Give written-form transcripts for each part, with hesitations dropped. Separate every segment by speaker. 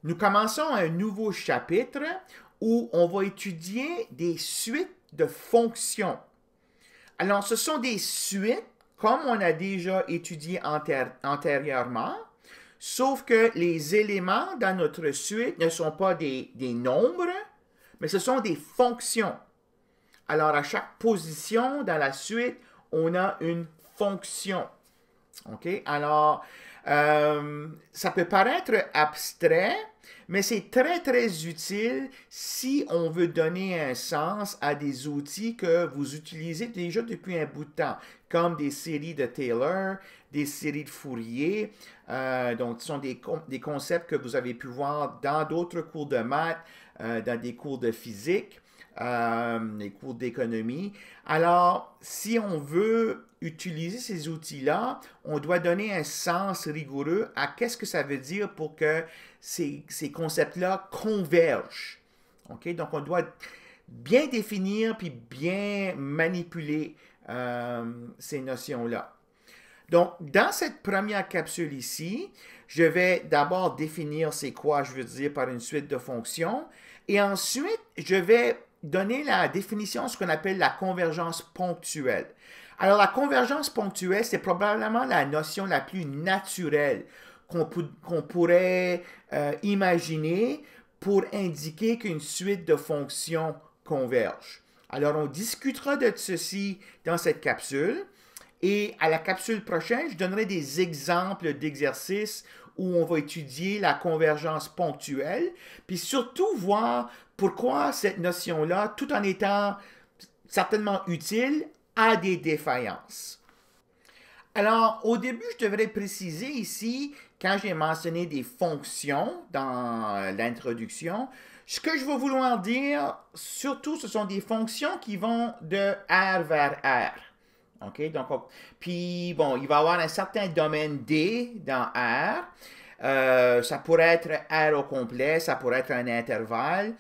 Speaker 1: Nous commençons un nouveau chapitre où on va étudier des suites de fonctions. Alors, ce sont des suites, comme on a déjà étudié antérieurement, sauf que les éléments dans notre suite ne sont pas des nombres, mais ce sont des fonctions. Alors, à chaque position dans la suite, on a une fonction. OK? Alors, ça peut paraître abstrait, mais c'est très, très utile si on veut donner un sens à des outils que vous utilisez déjà depuis un bout de temps, comme des séries de Taylor, des séries de Fourier. Donc, ce sont des concepts que vous avez pu voir dans d'autres cours de maths, dans des cours de physique, des cours d'économie. Alors, si on veut utiliser ces outils-là, on doit donner un sens rigoureux à qu'est-ce que ça veut dire pour que ces concepts-là convergent. Okay? Donc, on doit bien définir puis bien manipuler ces notions-là. Donc, dans cette première capsule ici, je vais d'abord définir c'est quoi je veux dire par une suite de fonctions et ensuite, je vais donner la définition de ce qu'on appelle la convergence ponctuelle. Alors, la convergence ponctuelle, c'est probablement la notion la plus naturelle qu'on pourrait imaginer pour indiquer qu'une suite de fonctions converge. Alors, on discutera de ceci dans cette capsule. Et à la capsule prochaine, je donnerai des exemples d'exercices où on va étudier la convergence ponctuelle, puis surtout voir pourquoi cette notion-là, tout en étant certainement utile, a des défaillances. Alors, au début, je devrais préciser ici, quand j'ai mentionné des fonctions dans l'introduction, ce que je vais vouloir dire, surtout, ce sont des fonctions qui vont de R vers R. OK? Donc, puis, bon, il va y avoir un certain domaine D dans R. Ça pourrait être R au complet, ça pourrait être un intervalle.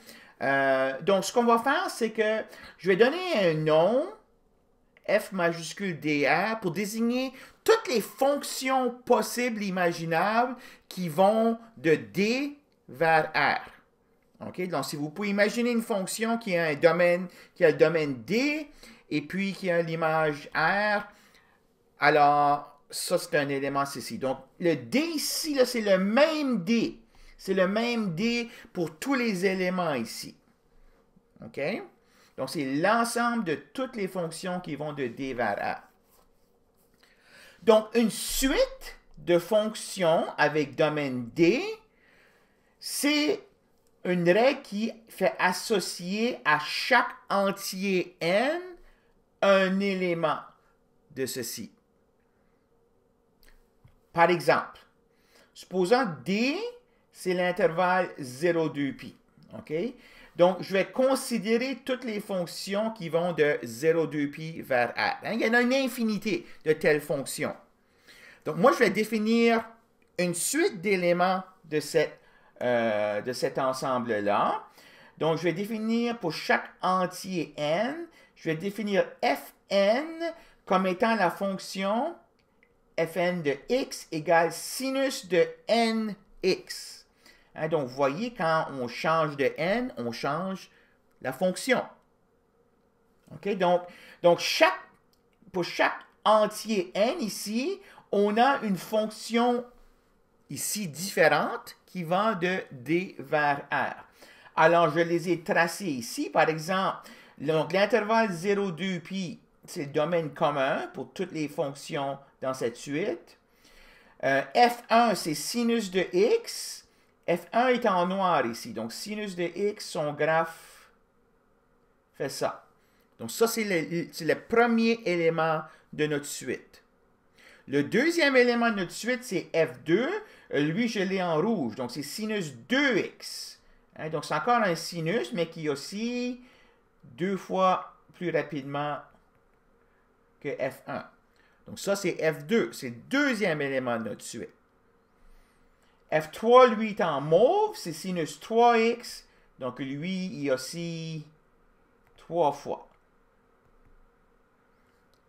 Speaker 1: Donc, ce qu'on va faire, c'est que je vais donner un nom, F majuscule DR, pour désigner toutes les fonctions possibles, imaginables, qui vont de D vers R. OK? Donc, si vous pouvez imaginer une fonction qui a un domaine, qui a le domaine D, et puis qui a l'image R, alors ça c'est un élément ceci. Donc le D ici, c'est le même D. C'est le même D pour tous les éléments ici. OK? Donc c'est l'ensemble de toutes les fonctions qui vont de D vers R. Donc une suite de fonctions avec domaine D, c'est une règle qui fait associer à chaque entier n un élément de ceci. Par exemple, supposons D, c'est l'intervalle 0,2π. OK? Donc, je vais considérer toutes les fonctions qui vont de 0,2π vers R. Il y en a une infinité de telles fonctions. Donc, moi, je vais définir une suite d'éléments de cet ensemble-là. Donc, je vais définir pour chaque entier n, je vais définir Fn comme étant la fonction Fn de x égale sinus de nx. Hein, donc, vous voyez, quand on change de n, on change la fonction. OK? Donc pour chaque entier n ici, on a une fonction ici différente qui va de d vers r. Alors, je les ai tracés ici. Par exemple, l'intervalle 0,2π, c'est le domaine commun pour toutes les fonctions dans cette suite. F1, c'est sinus de x. F1 est en noir ici. Donc, sinus de x, son graphe fait ça. Donc, ça, c'est le premier élément de notre suite. Le deuxième élément de notre suite, c'est F2. Lui, je l'ai en rouge. Donc, c'est sinus 2x. Hein, donc, c'est encore un sinus, mais qui oscille 2 fois plus rapidement que F1. Donc, ça, c'est F2. C'est le deuxième élément de notre suite. F3, lui, est en mauve. C'est sinus 3x. Donc, lui, il oscille 3 fois.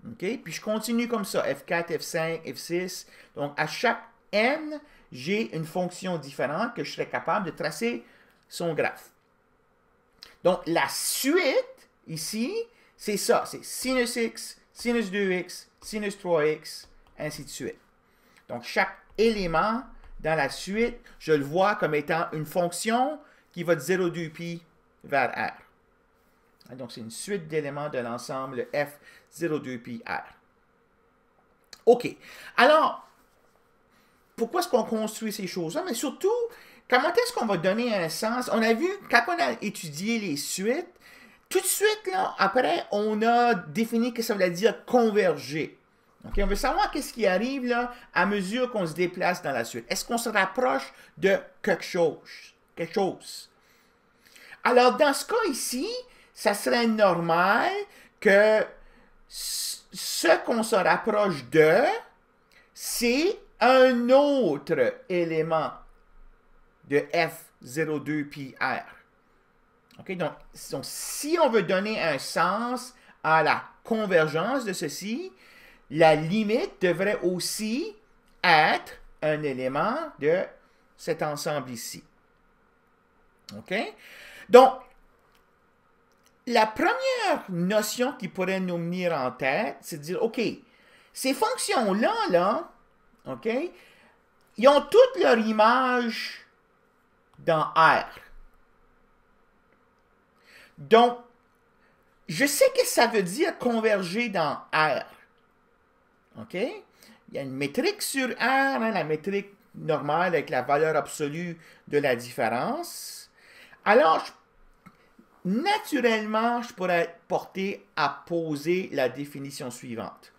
Speaker 1: OK? Puis, je continue comme ça. F4, F5, F6. Donc, à chaque n, j'ai une fonction différente que je serais capable de tracer son graphe. Donc, la suite, ici, c'est ça. C'est sinus x, sinus 2x, sinus 3x, ainsi de suite. Donc, chaque élément dans la suite, je le vois comme étant une fonction qui va de 0,2pi vers R. Donc, c'est une suite d'éléments de l'ensemble f 0,2pi R. OK. Alors, pourquoi est-ce qu'on construit ces choses-là? Mais surtout, comment est-ce qu'on va donner un sens? On a vu, quand on a étudié les suites, tout de suite, là, après, on a défini que ça voulait dire converger. Okay? On veut savoir qu'est-ce qui arrive là, à mesure qu'on se déplace dans la suite. Est-ce qu'on se rapproche de quelque chose? Alors, dans ce cas ici, ça serait normal que ce qu'on se rapproche de, c'est un autre élément de F02πr. Okay? Donc, si on veut donner un sens à la convergence de ceci, la limite devrait aussi être un élément de cet ensemble ici. OK? Donc, la première notion qui pourrait nous venir en tête, c'est de dire, OK, ces fonctions-là, là, OK, ils ont toute leur image dans R. Donc, je sais que ça veut dire converger dans R. OK? Il y a une métrique sur R, hein, la métrique normale avec la valeur absolue de la différence. Alors, naturellement, je pourrais être porté à poser la définition suivante.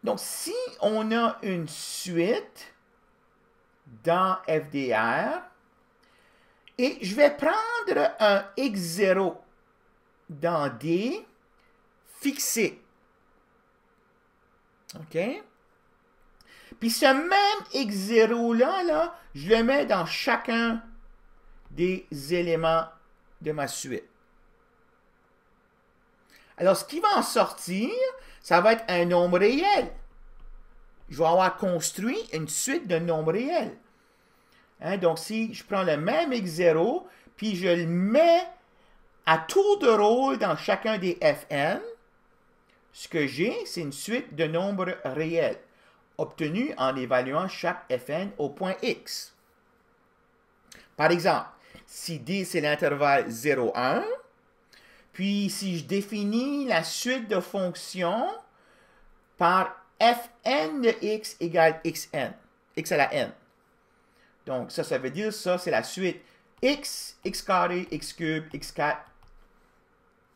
Speaker 1: Donc, si on a une suite dans FDR, et je vais prendre un x0 dans D fixé. OK? Puis ce même x0-là, là, je le mets dans chacun des éléments de ma suite. Alors, ce qui va en sortir, ça va être un nombre réel. Je vais avoir construit une suite de nombres réels. Hein, donc, si je prends le même x0, puis je le mets à tour de rôle dans chacun des fn, ce que j'ai, c'est une suite de nombres réels, obtenus en évaluant chaque fn au point x. Par exemple, si d, c'est l'intervalle 0, 1, puis si je définis la suite de fonctions par fn de x égale xn, x à la n. Donc, ça veut dire, ça, c'est la suite x, x carré, x cube, x4.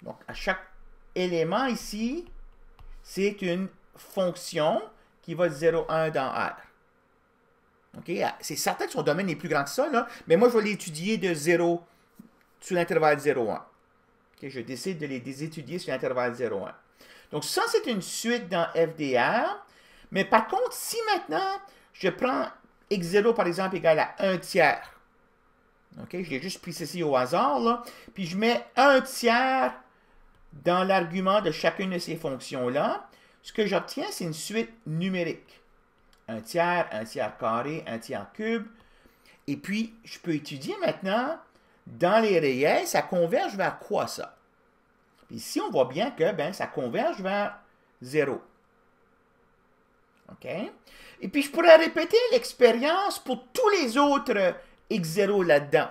Speaker 1: Donc, à chaque élément ici, c'est une fonction qui va de 0, 1 dans R. OK? C'est certain que son domaine est plus grand que ça, là, mais moi, je vais l'étudier de 0 sur l'intervalle 0, 1. Okay? Je décide de les étudier sur l'intervalle 0, 1. Donc, ça, c'est une suite dans FDR. Mais par contre, si maintenant, je prends x0, par exemple, égale à 1 tiers. OK? Je l'ai juste pris ceci au hasard, là. Puis je mets 1 tiers dans l'argument de chacune de ces fonctions-là. Ce que j'obtiens, c'est une suite numérique. 1 tiers carré, 1 tiers cube. Et puis, je peux étudier maintenant, dans les réels, ça converge vers quoi, ça? Puis ici, on voit bien que ben, ça converge vers 0. OK? Et puis, je pourrais répéter l'expérience pour tous les autres x0 là-dedans.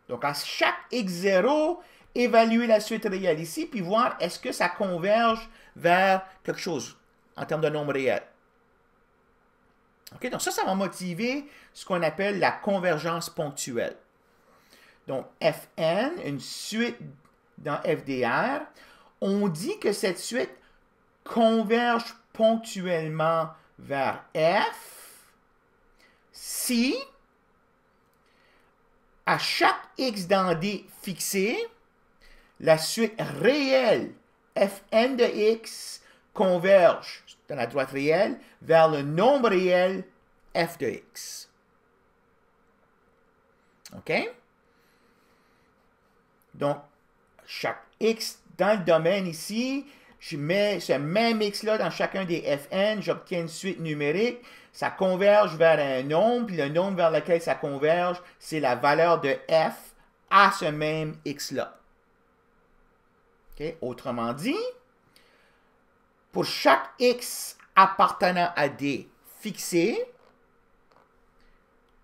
Speaker 1: Donc, à chaque x0, évaluer la suite réelle ici, puis voir est-ce que ça converge vers quelque chose en termes de nombre réel. OK? Donc, ça va motiver ce qu'on appelle la convergence ponctuelle. Donc, Fn, une suite dans FDR, on dit que cette suite converge ponctuellement vers F si à chaque x dans D fixé, la suite réelle Fn de x converge dans la droite réelle vers le nombre réel f de x. OK? Donc, chaque x dans le domaine ici, je mets ce même x-là dans chacun des fn, j'obtiens une suite numérique, ça converge vers un nombre, puis le nombre vers lequel ça converge, c'est la valeur de f à ce même x-là. Okay? Autrement dit, pour chaque x appartenant à D fixé,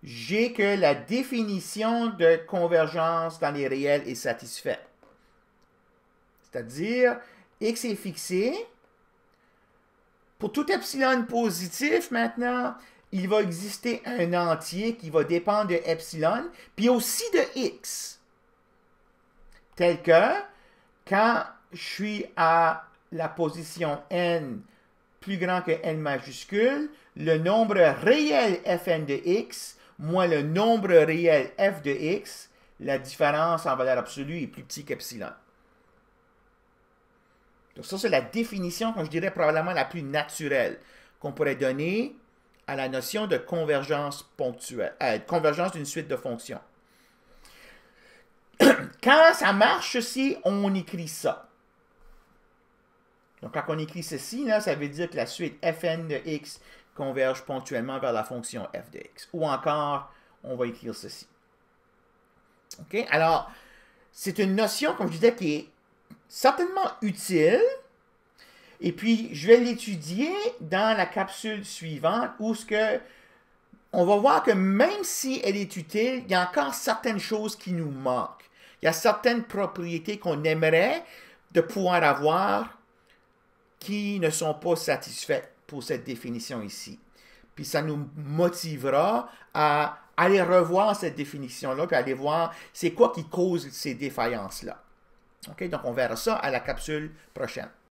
Speaker 1: j'ai que la définition de convergence dans les réels est satisfaite. C'est-à-dire, x est fixé. Pour tout epsilon positif, maintenant, il va exister un entier qui va dépendre de epsilon, puis aussi de x. Tel que, quand je suis à la position n plus grand que n majuscule, le nombre réel fn de x, moins le nombre réel f de x, la différence en valeur absolue est plus petit qu'epsilon. Donc ça, c'est la définition, comme je dirais, probablement la plus naturelle qu'on pourrait donner à la notion de convergence ponctuelle, convergence d'une suite de fonctions. Quand ça marche ceci, on écrit ça. Donc, quand on écrit ceci, là, ça veut dire que la suite fn de x converge ponctuellement vers la fonction f de x. Ou encore, on va écrire ceci. OK? Alors, c'est une notion, comme je disais, qui est certainement utile. Et puis, je vais l'étudier dans la capsule suivante où on va voir que même si elle est utile, il y a encore certaines choses qui nous manquent. Il y a certaines propriétés qu'on aimerait de pouvoir avoir qui ne sont pas satisfaites pour cette définition ici. Puis ça nous motivera à aller revoir cette définition-là, puis aller voir c'est quoi qui cause ces défaillances-là. OK? Donc on verra ça à la capsule prochaine.